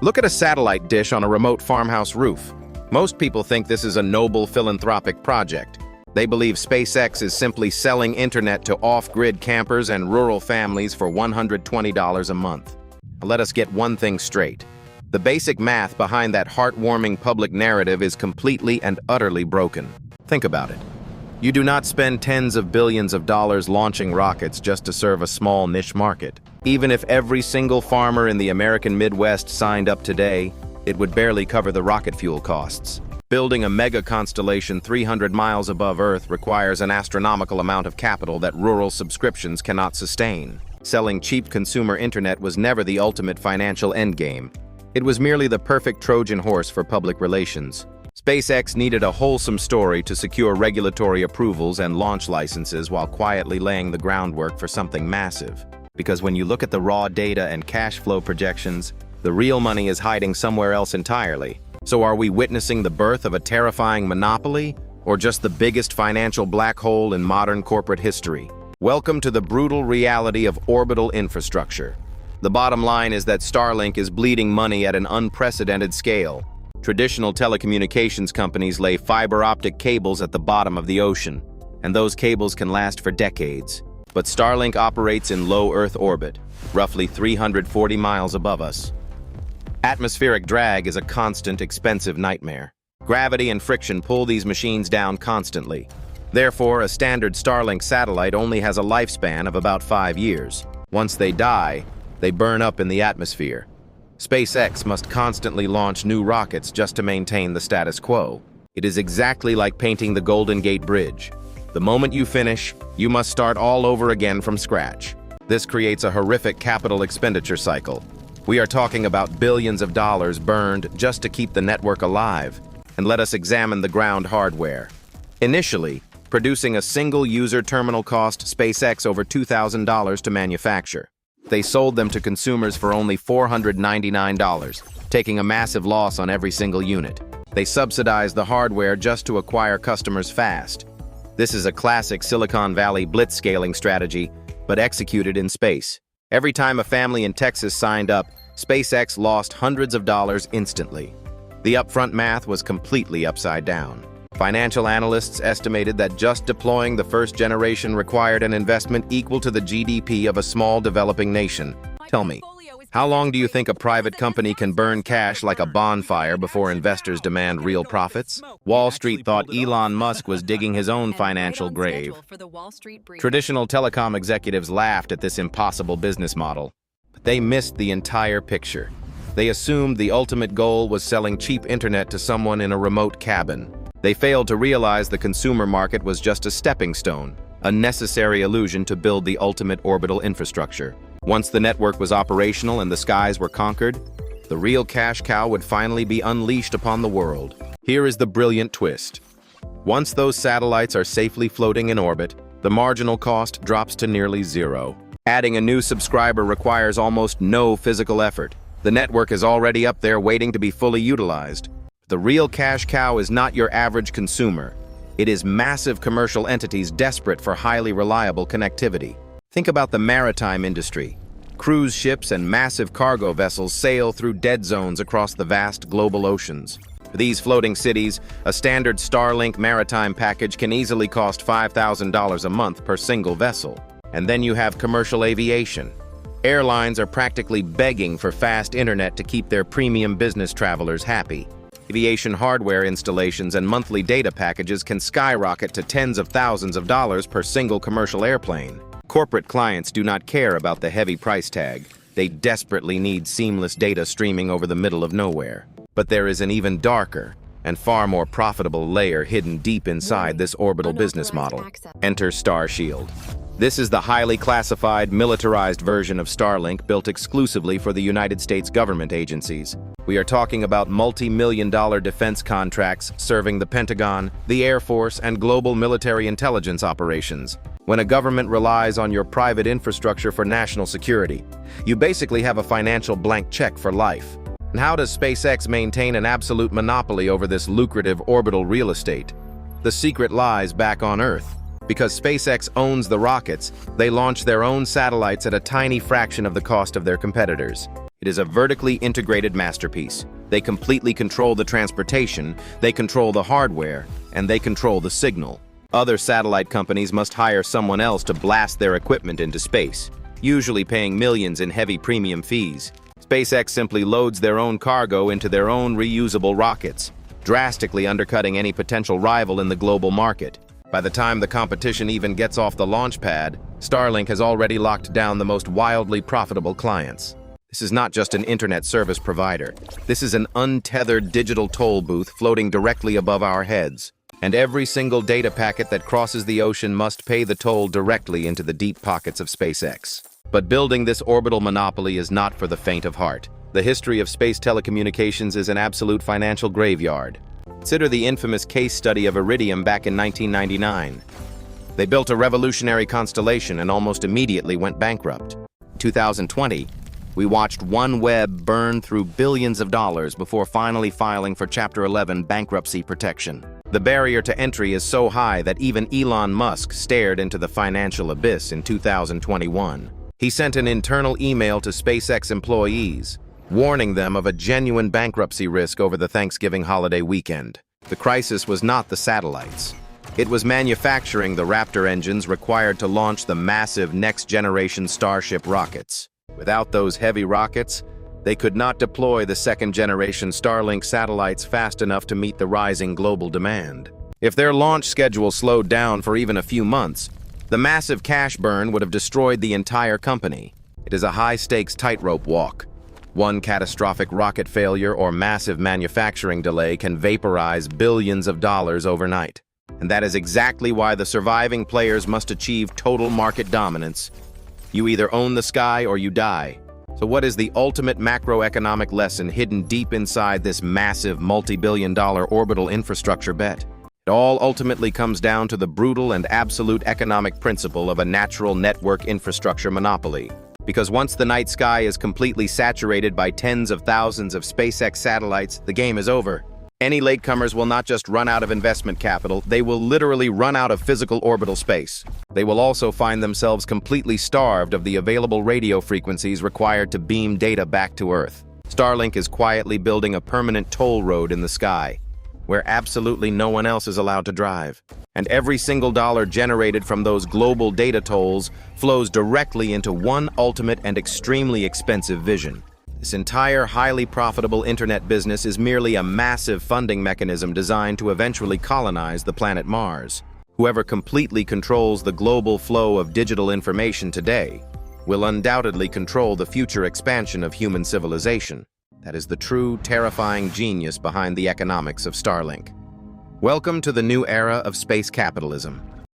Look at a satellite dish on a remote farmhouse roof. Most people think this is a noble philanthropic project. They believe SpaceX is simply selling internet to off-grid campers and rural families for $120 a month. Let us get one thing straight. The basic math behind that heartwarming public narrative is completely and utterly broken. Think about it. You do not spend tens of billions of dollars launching rockets just to serve a small niche market. Even if every single farmer in the American Midwest signed up today, it would barely cover the rocket fuel costs. Building a mega constellation 300 miles above Earth requires an astronomical amount of capital that rural subscriptions cannot sustain. Selling cheap consumer internet was never the ultimate financial endgame. It was merely the perfect Trojan horse for public relations. SpaceX needed a wholesome story to secure regulatory approvals and launch licenses while quietly laying the groundwork for something massive. Because when you look at the raw data and cash flow projections, the real money is hiding somewhere else entirely. So are we witnessing the birth of a terrifying monopoly, or just the biggest financial black hole in modern corporate history? Welcome to the brutal reality of orbital infrastructure. The bottom line is that Starlink is bleeding money at an unprecedented scale. Traditional telecommunications companies lay fiber optic cables at the bottom of the ocean, and those cables can last for decades. But Starlink operates in low Earth orbit, roughly 340 miles above us. Atmospheric drag is a constant, expensive nightmare. Gravity and friction pull these machines down constantly. Therefore, a standard Starlink satellite only has a lifespan of about 5 years. Once they die, they burn up in the atmosphere. SpaceX must constantly launch new rockets just to maintain the status quo. It is exactly like painting the Golden Gate Bridge. The moment you finish, you must start all over again from scratch. This creates a horrific capital expenditure cycle. We are talking about billions of dollars burned just to keep the network alive. And let us examine the ground hardware. Initially, producing a single user terminal cost SpaceX over $2,000 to manufacture. They sold them to consumers for only $499, taking a massive loss on every single unit. They subsidized the hardware just to acquire customers fast. This is a classic Silicon Valley blitzscaling strategy, but executed in space. Every time a family in Texas signed up, SpaceX lost hundreds of dollars instantly. The upfront math was completely upside down. Financial analysts estimated that just deploying the first generation required an investment equal to the GDP of a small developing nation. Tell me, how long do you think a private company can burn cash like a bonfire before investors demand real profits? Wall Street thought Elon Musk was digging his own financial grave. Traditional telecom executives laughed at this impossible business model, but they missed the entire picture. They assumed the ultimate goal was selling cheap internet to someone in a remote cabin. They failed to realize the consumer market was just a stepping stone, a necessary illusion to build the ultimate orbital infrastructure. Once the network was operational and the skies were conquered, the real cash cow would finally be unleashed upon the world. Here is the brilliant twist. Once those satellites are safely floating in orbit, the marginal cost drops to nearly zero. Adding a new subscriber requires almost no physical effort. The network is already up there waiting to be fully utilized. The real cash cow is not your average consumer. It is massive commercial entities desperate for highly reliable connectivity. Think about the maritime industry. Cruise ships and massive cargo vessels sail through dead zones across the vast global oceans. For these floating cities, a standard Starlink maritime package can easily cost $5,000 a month per single vessel. And then you have commercial aviation. Airlines are practically begging for fast internet to keep their premium business travelers happy. Aviation hardware installations and monthly data packages can skyrocket to tens of thousands of dollars per single commercial airplane. Corporate clients do not care about the heavy price tag. They desperately need seamless data streaming over the middle of nowhere. But there is an even darker and far more profitable layer hidden deep inside this orbital business model. Enter Starshield. This is the highly classified, militarized version of Starlink built exclusively for the United States government agencies. We are talking about multi-million-dollar defense contracts serving the Pentagon, the Air Force, and global military intelligence operations. When a government relies on your private infrastructure for national security, you basically have a financial blank check for life. And how does SpaceX maintain an absolute monopoly over this lucrative orbital real estate? The secret lies back on Earth. Because SpaceX owns the rockets, they launch their own satellites at a tiny fraction of the cost of their competitors. It is a vertically integrated masterpiece. They completely control the transportation, they control the hardware, and they control the signal. Other satellite companies must hire someone else to blast their equipment into space, usually paying millions in heavy premium fees. SpaceX simply loads their own cargo into their own reusable rockets, drastically undercutting any potential rival in the global market. By the time the competition even gets off the launch pad, Starlink has already locked down the most wildly profitable clients. This is not just an internet service provider. This is an untethered digital toll booth floating directly above our heads. And every single data packet that crosses the ocean must pay the toll directly into the deep pockets of SpaceX. But building this orbital monopoly is not for the faint of heart. The history of space telecommunications is an absolute financial graveyard. Consider the infamous case study of Iridium back in 1999. They built a revolutionary constellation and almost immediately went bankrupt. In 2020, we watched OneWeb burn through billions of dollars before finally filing for Chapter 11 bankruptcy protection. The barrier to entry is so high that even Elon Musk stared into the financial abyss in 2021. He sent an internal email to SpaceX employees, warning them of a genuine bankruptcy risk over the Thanksgiving holiday weekend. The crisis was not the satellites. It was manufacturing the Raptor engines required to launch the massive next-generation Starship rockets. Without those heavy rockets, they could not deploy the second-generation Starlink satellites fast enough to meet the rising global demand. If their launch schedule slowed down for even a few months, the massive cash burn would have destroyed the entire company. It is a high-stakes tightrope walk. One catastrophic rocket failure or massive manufacturing delay can vaporize billions of dollars overnight. And that is exactly why the surviving players must achieve total market dominance. You either own the sky or you die. So what is the ultimate macroeconomic lesson hidden deep inside this massive multi-billion-dollar orbital infrastructure bet? It all ultimately comes down to the brutal and absolute economic principle of a natural network infrastructure monopoly. Because once the night sky is completely saturated by tens of thousands of SpaceX satellites, the game is over. Any latecomers will not just run out of investment capital, they will literally run out of physical orbital space. They will also find themselves completely starved of the available radio frequencies required to beam data back to Earth. Starlink is quietly building a permanent toll road in the sky, where absolutely no one else is allowed to drive. And every single dollar generated from those global data tolls flows directly into one ultimate and extremely expensive vision. This entire highly profitable internet business is merely a massive funding mechanism designed to eventually colonize the planet Mars. Whoever completely controls the global flow of digital information today will undoubtedly control the future expansion of human civilization. That is the true, terrifying genius behind the economics of Starlink. Welcome to the new era of space capitalism.